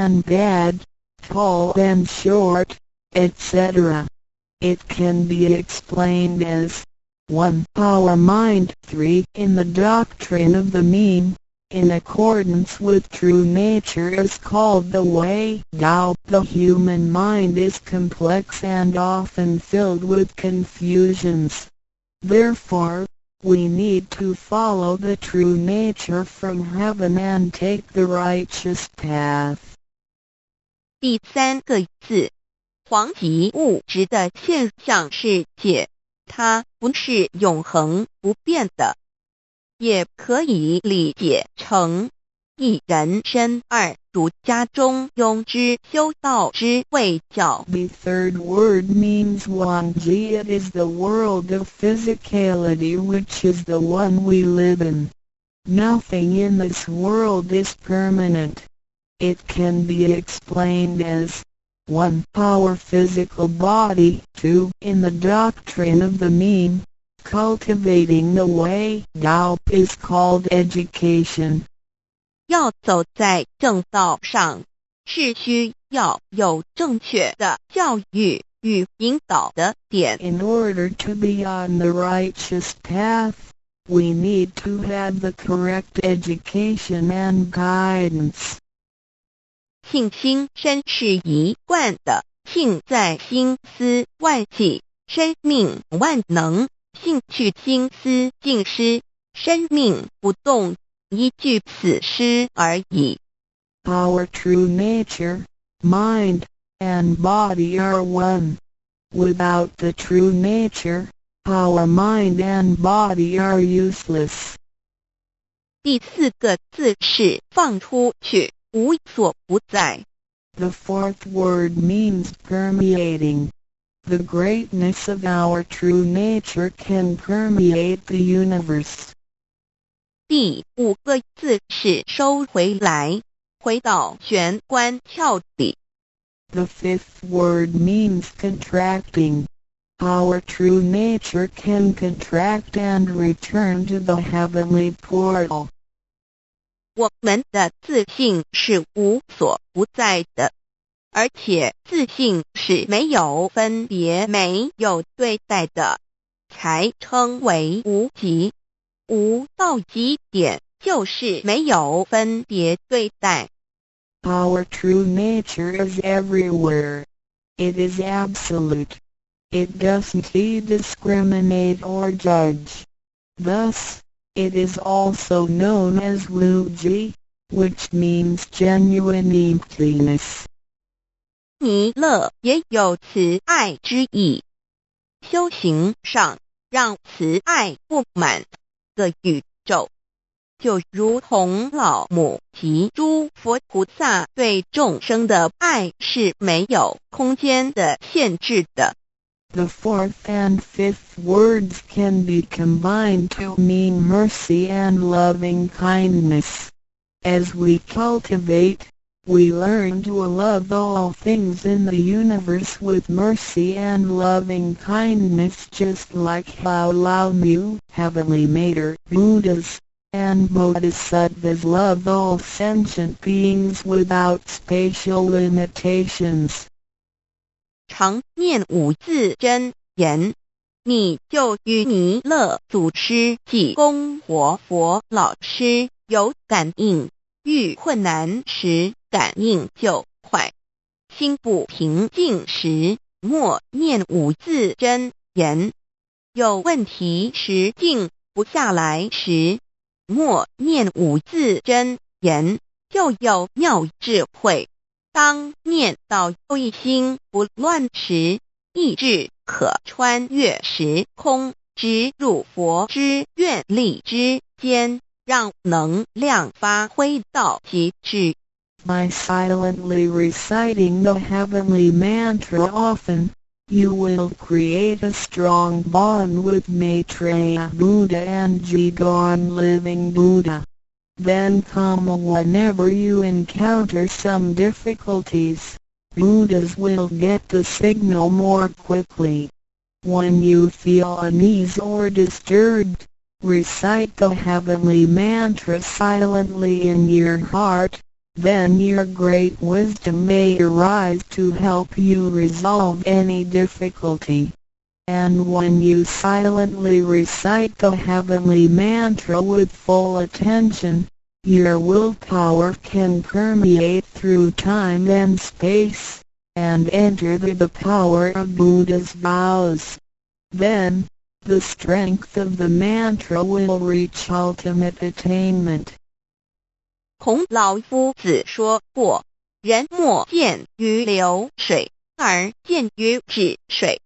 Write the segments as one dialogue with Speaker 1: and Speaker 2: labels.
Speaker 1: and bad, tall and short, etc. It can be explained as 1. Our mind 3. In the doctrine of the mean, in accordance with true nature is called the way. Tao. The human mind is complex and often filled with confusions. Therefore, we need to follow the true nature from heaven and take the righteous path.
Speaker 2: 第三个字，黄极物质的现象世界，它不是永恒不变的，也可以理解成一人身二儒家中庸之修道之谓教。
Speaker 1: The third word means Wangji. It is the world of physicality, which is the one we live in. Nothing in this world is permanent. It can be explained as 1. Our physical body 2. In the doctrine of the mean, cultivating the way Tao is called education.
Speaker 2: 要走在正道上，是需要有正确的教育与引导的点。
Speaker 1: In order to be on the righteous path, we need to have the correct education and guidance.
Speaker 2: 性心身是一贯的，性在心思万计，生命万能，性去心思尽失，生命不动，依据此诗而已。
Speaker 1: Our true nature, mind, and body are one. Without the true nature, our mind and body are useless.
Speaker 2: 第四个字是放出去，无所不在。
Speaker 1: The fourth word means permeating. The greatness of our true nature can permeate the universe.
Speaker 2: 第五个字是收回来，回到玄关窍底。
Speaker 1: The fifth word means contracting. Our true nature can contract and return to the heavenly portal.
Speaker 2: 我们的自信是无所不在的，而且自信是没有分别、没有对待的，才称为无极。无到极点就是没有分别对待。
Speaker 1: Our true nature is everywhere. It is absolute. It doesn't discriminate or judge. Thus, it is also known as Wuji, which means genuine emptiness.
Speaker 2: 弥勒也有慈爱之意，修行上让慈爱布满个宇宙，就如同老母及诸佛菩萨对众生的爱是没有空间的限制的。
Speaker 1: The fourth and fifth words can be combined to mean mercy and loving kindness. As we cultivate, we learn to love all things in the universe with mercy and loving kindness, just like how Lao Mu, Heavenly Mater, Buddhas, and Bodhisattvas love all sentient beings without spatial limitations.
Speaker 2: 常念五字真言，你就与弥勒祖师及供活佛老师有感应，遇困难时感应就快，心不平静时默念五字真言，有问题时静不下来时默念五字真言，就有妙智慧。当念到一心不乱时，意志可穿越时空，直入佛之愿力之间，让能量发挥到极致。
Speaker 1: By silently reciting the heavenly mantra often, you will create a strong bond with Maitreya Buddha and Jigon Living Buddha. Then come whenever you encounter some difficulties, Buddhas will get the signal more quickly. When you feel unease or disturbed, recite the heavenly mantra silently in your heart, then your great wisdom may arise to help you resolve any difficulty. And when you silently recite the heavenly mantra with full attention, your willpower can permeate through time and space, and enter the power of Buddha's vows. Then, the strength of the mantra will reach ultimate attainment.
Speaker 2: 孔老夫子说过，人莫见于流水，而见于止水。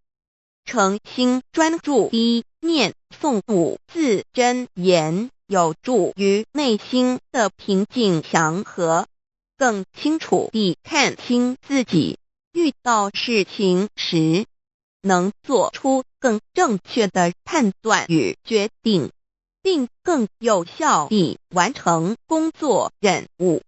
Speaker 2: 诚心专注一念诵5字真言，有助于内心的平静祥和，更清楚地看清自己，遇到事情时能做出更正确的判断与决定，并更有效地完成工作任务。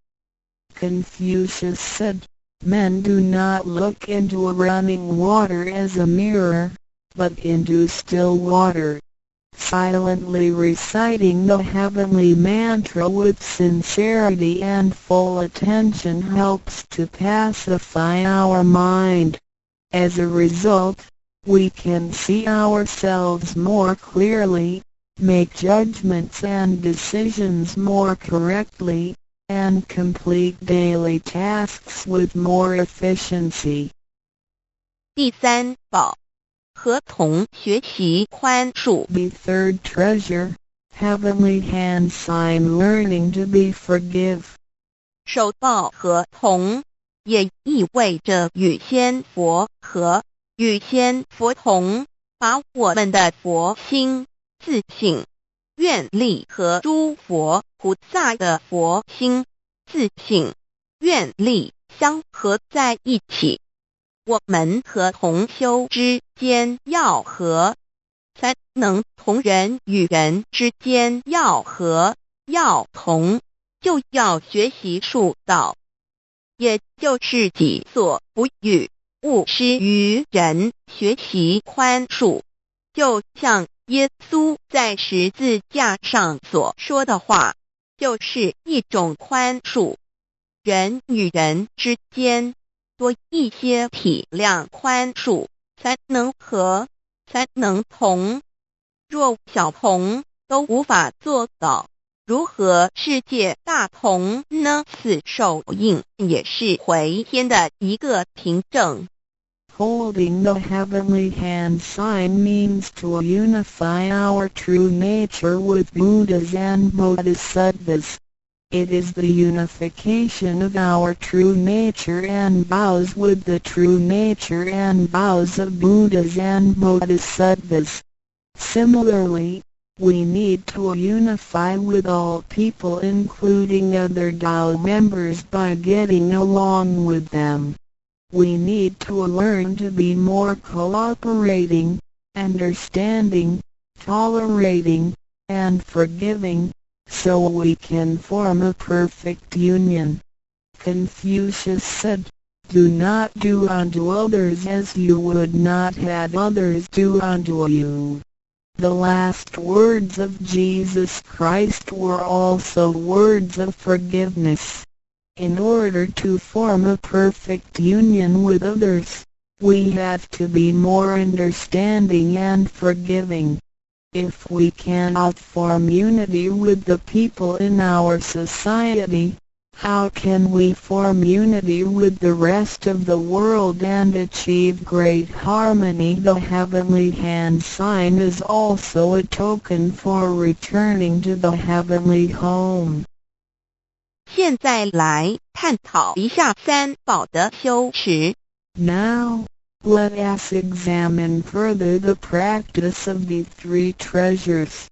Speaker 1: Confucius said, "Men do not look into a running water as a mirror, but into still water." Silently reciting the heavenly mantra with sincerity and full attention helps to pacify our mind. As a result, we can see ourselves more clearly, make judgments and decisions more correctly, and complete daily tasks with more efficiency.
Speaker 2: 第三宝，和同学习宽恕。
Speaker 1: The third treasure, heavenly hand sign learning to be forgive.
Speaker 2: 手抱合同也意味着与仙佛合，与仙佛同，把我们的佛心、自信、愿力和诸佛菩萨的佛心、自信、愿力相合在一起。我们和同修之间要和，才能同人与人之间要和要同，就要学习恕道，也就是己所不欲，勿施于人，学习宽恕。就像耶稣在十字架上所说的话，就是一种宽恕。人与人之间多一些体谅宽恕，才能和，才能同。若小同都无法做到，如何世界大同呢？此手印也是回天的一个凭证。
Speaker 1: Holding the heavenly hand sign means to unify our true nature with Buddhas and Bodhisattvas. It is the unification of our true nature and vows with the true nature and vows of Buddhas and Bodhisattvas. Similarly, we need to unify with all people including other Tao members by getting along with them. We need to learn to be more cooperating, understanding, tolerating, and forgiving, so we can form a perfect union. Confucius said, "Do not do unto others as you would not have others do unto you." The last words of Jesus Christ were also words of forgiveness. In order to form a perfect union with others, we have to be more understanding and forgiving. If we cannot form unity with the people in our society, how can we form unity with the rest of the world and achieve great harmony? The heavenly hand sign is also a token for returning to the heavenly home.
Speaker 2: 现在来探讨一下三宝的修持。
Speaker 1: Now, let us examine further the practice of the three treasures.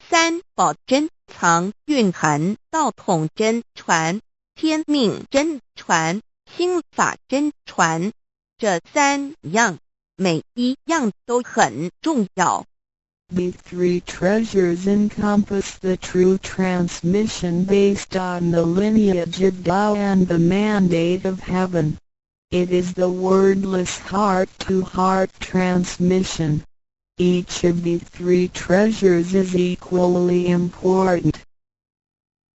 Speaker 2: 三宝珍藏蕴含道统真传、天命真传、心法真传，这三样，每一样都很重要。
Speaker 1: The three treasures encompass the true transmission based on the lineage of Tao and the mandate of heaven. It is the wordless heart-to-heart transmission. Each of the three treasures is equally important.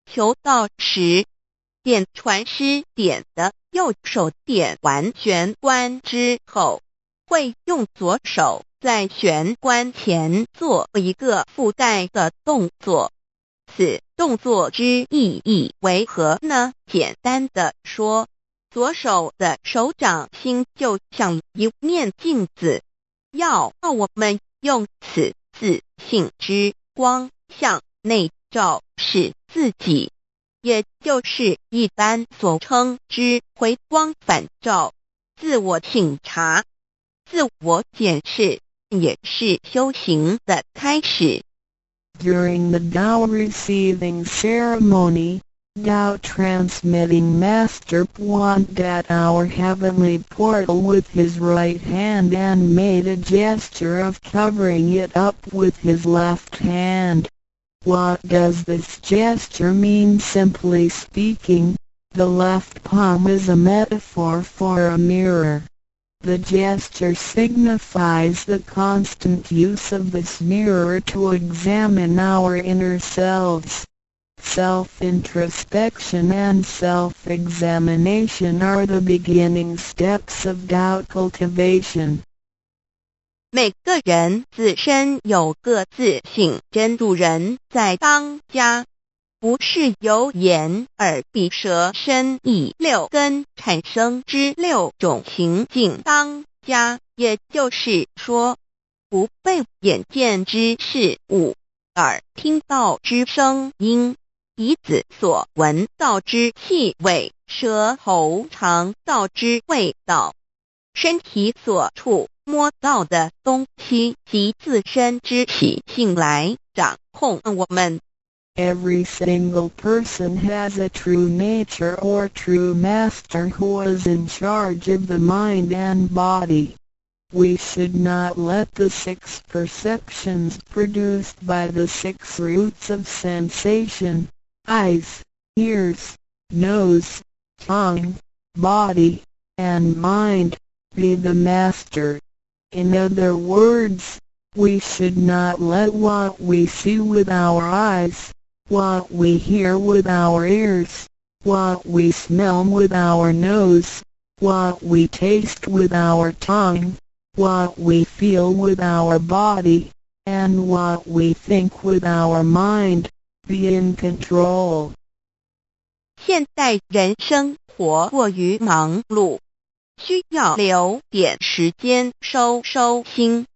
Speaker 2: 求道时，点传师点的右手点完玄关之后，会用左手在玄关前做一个覆盖的动作。此动作之意义为何呢？简单的说，左手的手掌心就像一面镜子，要我们用此自信之光向内照视自己，也就是一般所称之回光返照。自我省察、自我检视也是修行的开始。
Speaker 1: During the Tao receiving ceremony, Tao transmitting Master pointed at our heavenly portal with his right hand and made a gesture of covering it up with his left hand. What does this gesture mean? Simply speaking, the left palm is a metaphor for a mirror. The gesture signifies the constant use of this mirror to examine our inner selves. Self-introspection and self-examination are the beginning steps of Tao cultivation.
Speaker 2: 每个人自身有个自性真如人在当家，不是由眼、耳、鼻、舌、身、意六根产生之六种情境当家，也就是说，不被眼见之事物、耳听到之声音、鼻子所闻到之气味、舌头尝到之味道、身体所触摸到的东西及自身之习性来掌控我们。
Speaker 1: Every single person has a true nature or true master who is in charge of the mind and body. We should not let the 6 perceptions produced by the 6 roots of sensation, eyes, ears, nose, tongue, body, and mind, be the master. In other words, we should not let what we see with our eyes, what we hear with our ears, what we smell with our nose, what we taste with our tongue, what we feel with our body, and what we think with our mind, be in control.
Speaker 2: 现代人生活过于忙碌，需要留点时间收心。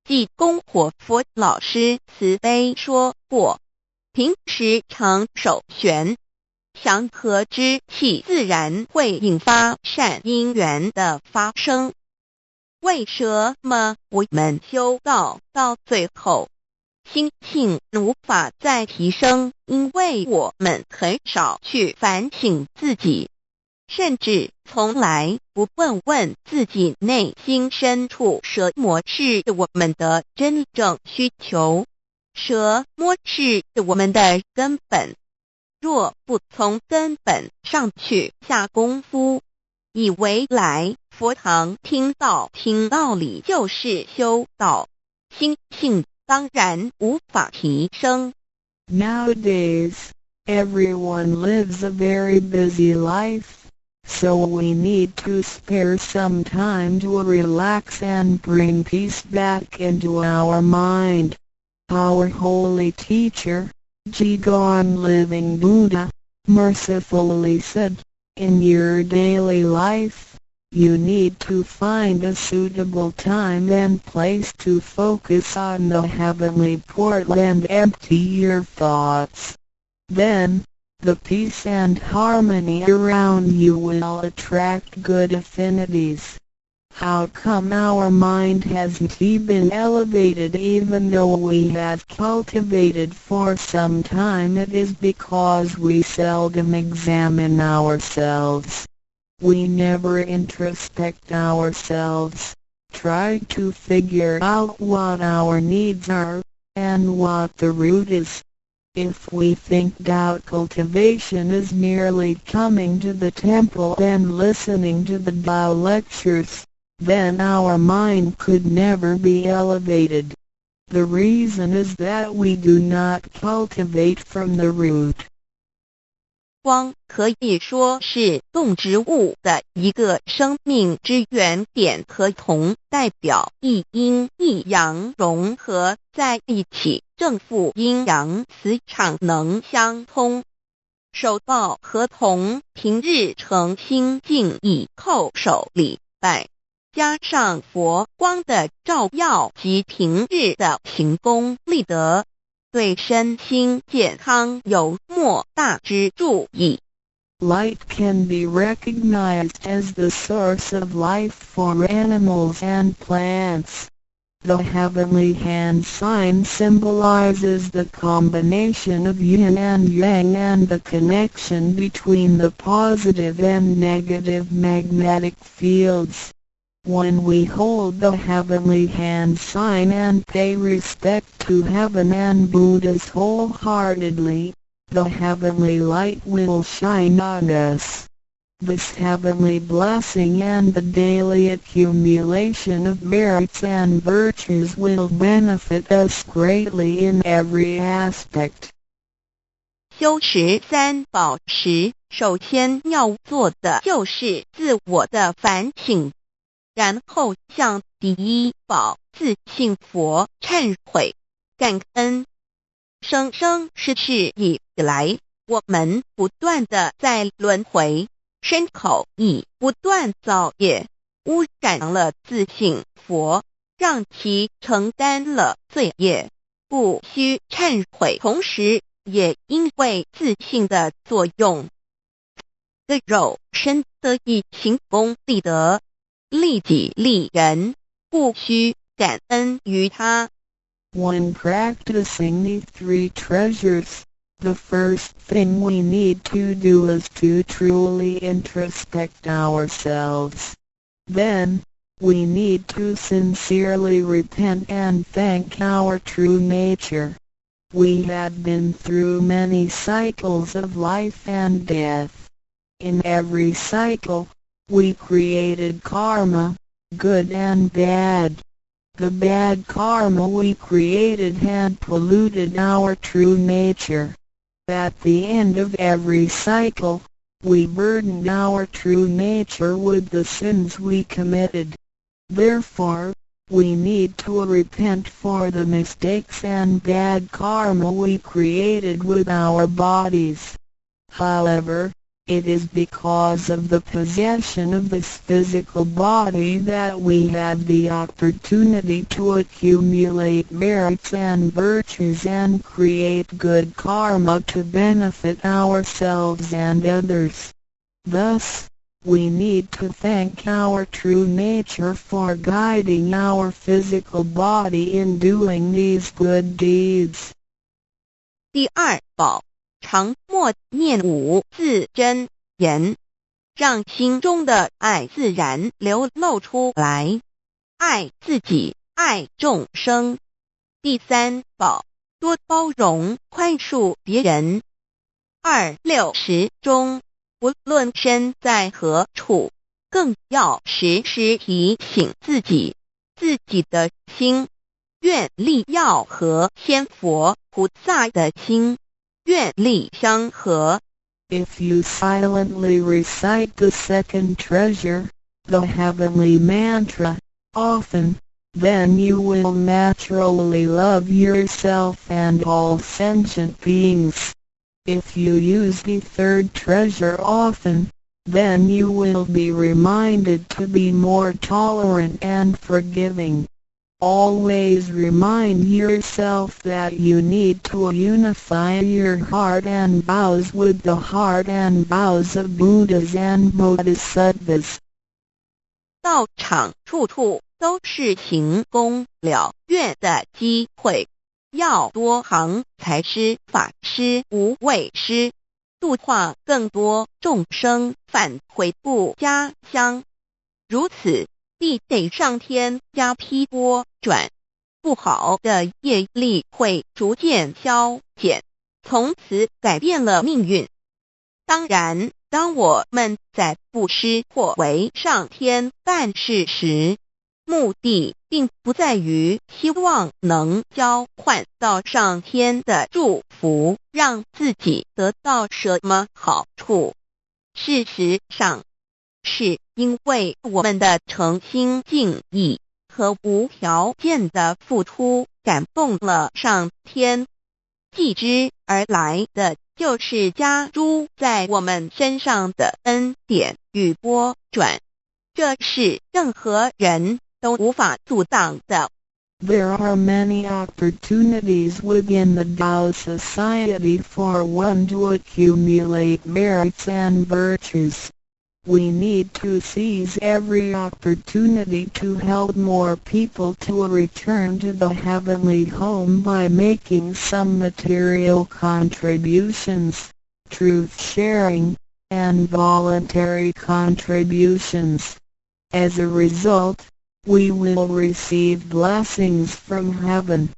Speaker 2: 济公活佛老师慈悲说过，平时常手悬，祥和之气自然会引发善因缘的发生。为什么我们修道到最后，心性无法再提升？因为我们很少去反省自己，甚至从来不问自己内心深处什么是我们的真正需求，什么是我们的根本。若不从根本上去下功夫，以为来佛堂听道理就是修道，心性当然无法提升。
Speaker 1: Nowadays, everyone lives a very busy life, so we need to spare some time to relax and bring peace back into our mind. Our holy teacher, Jigon Living Buddha, mercifully said, in your daily life, you need to find a suitable time and place to focus on the heavenly portal and empty your thoughts. Then, the peace and harmony around you will attract good affinities. How come our mind hasn't been elevated even though we have cultivated for some time? It is because we seldom examine ourselves. We never introspect ourselves, try to figure out what our needs are, and what the root is. If we think Tao cultivation is merely coming to the temple and listening to the Tao lectures, then our mind could never be elevated. The reason is that we do not cultivate from the root.
Speaker 2: 光可以说是动植物的一个生命之原点和铜代表一阴一阳融合在一起，正负阴阳磁场能相通。手抱和铜平日诚心敬意叩首礼拜，加上佛光的照耀及平日的行功立德，对身心健康有莫大之助益。
Speaker 1: Light can be recognized as the source of life for animals and plants. The heavenly hand sign symbolizes the combination of yin and yang and the connection between the positive and negative magnetic fields. When we hold the heavenly hand sign and pay respect to heaven and Buddhas wholeheartedly, the heavenly light will shine on us. This heavenly blessing and the daily accumulation of merits and virtues will benefit us greatly in every aspect.
Speaker 2: 修持三宝时，首先要做的就是自我的反省，然后向第一宝自信佛忏悔感恩。生生世世以来，我们不断地在轮回，身口意不断造业，污染了自信佛，让其承担了罪业，不需忏悔。同时也因为自信的作用，个肉身得以行功立德，利己利人，不需感恩于他。
Speaker 1: When practicing these three treasures, the first thing we need to do is to truly introspect ourselves. Then, we need to sincerely repent and thank our true nature. We had been through many cycles of life and death. In every cycle, we created karma, good and bad. The bad karma we created had polluted our true nature. At the end of every cycle, we burdened our true nature with the sins we committed. Therefore, we need to repent for the mistakes and bad karma we created with our bodies. However, it is because of the possession of this physical body that we had the opportunity to accumulate merits and virtues and create good karma to benefit ourselves and others. Thus, we need to thank our true nature for guiding our physical body in doing these good deeds.
Speaker 2: 第二宝，常默念五字真言，让心中的爱自然流露出来，爱自己，爱众生。第三宝，多包容宽恕别人。26时中，无论身在何处，更要时时提醒自己，自己的心愿力要和仙佛菩萨的心愿力相合。
Speaker 1: If you silently recite the second treasure, the heavenly mantra, often, then you will naturally love yourself and all sentient beings. If you use the third treasure often, then you will be reminded to be more tolerant and forgiving. Always remind yourself that you need to unify your heart and vows with the heart and vows of Buddhas and Bodhisattvas.
Speaker 2: 道场处处都是行功了愿的机会，要多行财师、法师、无畏师，度化更多众生返回不家乡。如此，必得上天加批拨转，不好的业力会逐渐消减，从此改变了命运。当然，当我们在布施或为上天办事时，目的并不在于希望能交换到上天的祝福，让自己得到什么好处。事实上，是因为我们的诚心敬意和无条件的付出感动了上天，继之而来的就是加诸在我们身上的恩典与拨转，这是任何人都无法阻挡的。
Speaker 1: There are many opportunities within the Tao Society for one to accumulate merits and virtues. We need to seize every opportunity to help more people to return to the heavenly home by making some material contributions, truth sharing, and voluntary contributions. As a result, we will receive blessings from heaven.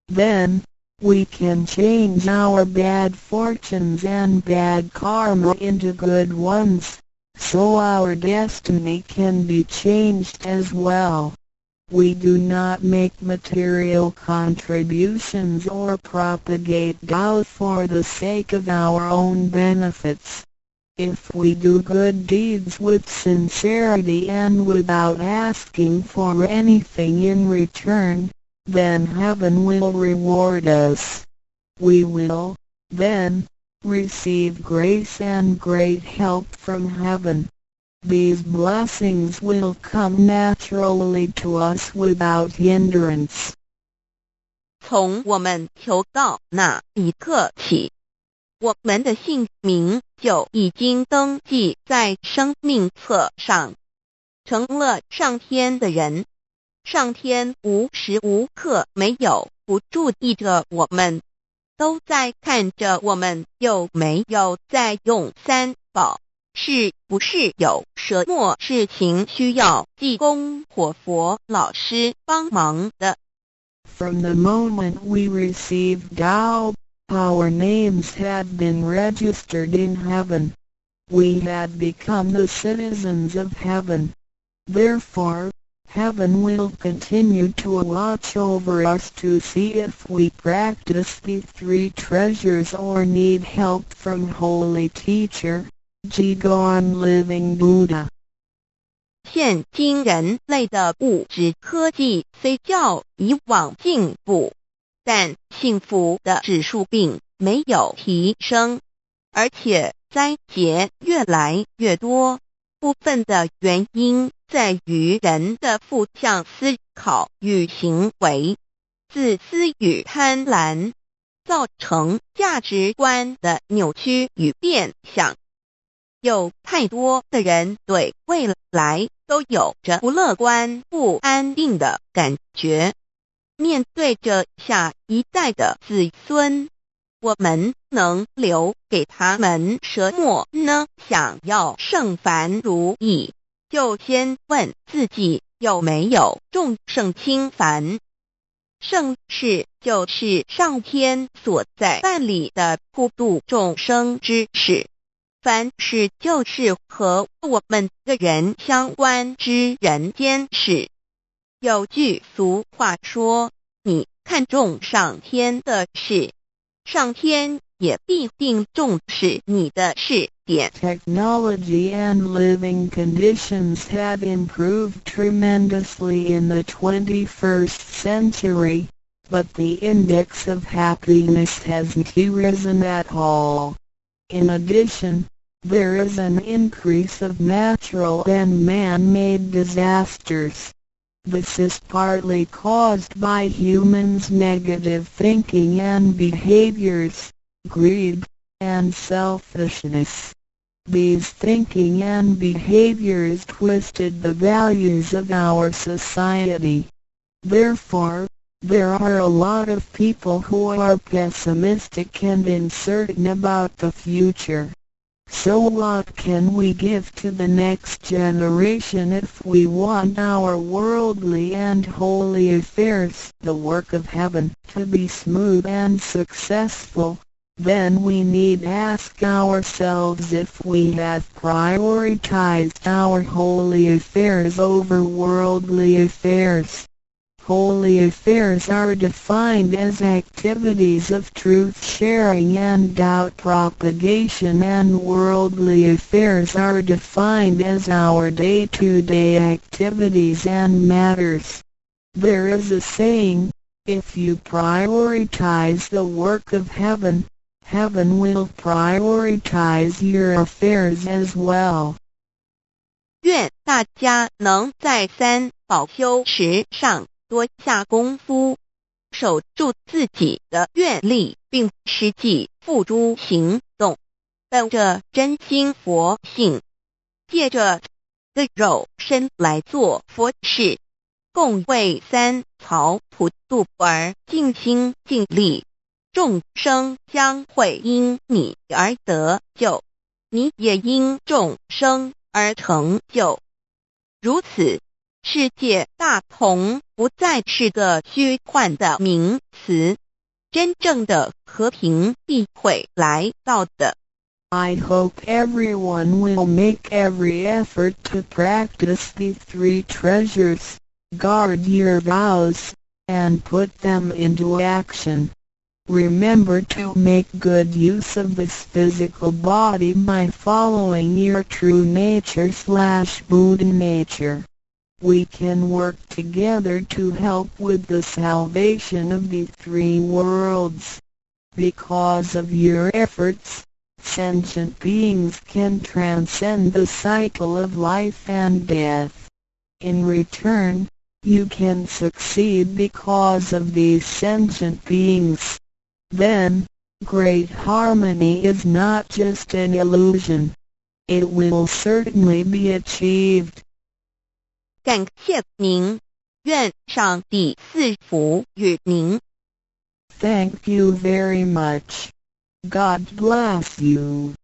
Speaker 1: Then, we can change our bad fortunes and bad karma into good ones, so our destiny can be changed as well. We do not make material contributions or propagate Tao for the sake of our own benefits. If we do good deeds with sincerity and without asking for anything in return, then heaven will reward us. We will, then, receive grace and great help from heaven. These blessings will come naturally to us without hindrance.
Speaker 2: 从我们求道那一刻起，我们的姓名就已经登记在生命册上，成了上天的人。上天无时无刻没有不注意着我们，都在看着我们有没有在用三宝，是不是有什么事情需要济公活佛老师帮忙的。
Speaker 1: From the moment we received Tao, our names had been registered in heaven. We had become the citizens of heaven. Therefore, heaven will continue to watch over us to see if we practice the three treasures or need help from Holy Teacher, Jigon Living Buddha.
Speaker 2: 现今人类的物质科技虽较以往进步，但幸福的指数并没有提升，而且灾劫越来越多。部分的原因在于人的负向思考与行为、自私与贪婪，造成价值观的扭曲与变相。有太多的人对未来都有着不乐观、不安定的感觉。面对着下一代的子孙，我们能留给他们什么呢？想要圣凡如意，就先问自己有没有众圣轻凡。圣事就是上天所在办理的普度众生之事，凡事就是和我们个人相关之人间事。有句俗话说，你看重上天的事，上天也必定重视你的事点。
Speaker 1: Technology and living conditions have improved tremendously in the 21st century, but the index of happiness hasn't risen at all. In addition, there is an increase of natural and man-made disasters. This is partly caused by humans' negative thinking and behaviors, greed, and selfishness. These thinking and behaviors twisted the values of our society. Therefore, there are a lot of people who are pessimistic and uncertain about the future. So what can we give to the next generation if we want our worldly and holy affairs, the work of heaven, to be smooth and successful? then we need ask ourselves if we have prioritized our holy affairs over worldly affairs. Holy affairs are defined as activities of truth-sharing and doubt propagation, and worldly affairs are defined as our day-to-day activities and matters. There is a saying, if you prioritize the work of heaven, heaven will prioritize your affairs as well.
Speaker 2: 愿大家能在三宝修持上多下功夫，守住自己的愿力，并实际付诸行动，本着真心佛性，借着的肉身来做佛事，共为三曹普渡而尽心尽力，众生将会因你而得救，你也因众生而成就。如此，世界大同不再是个虚幻的名词，真正的和平必会来到的。
Speaker 1: I hope everyone will make every effort to practice the three treasures, guard your vows, and put them into action. Remember to make good use of this physical body by following your true nature/Buddha nature. We can work together to help with the salvation of the three worlds. Because of your efforts, sentient beings can transcend the cycle of life and death. In return, you can succeed because of these sentient beings. Then, great harmony is not just an illusion. It will certainly be achieved.
Speaker 2: 感谢您，愿上帝赐福与您。
Speaker 1: Thank you very much. God bless you.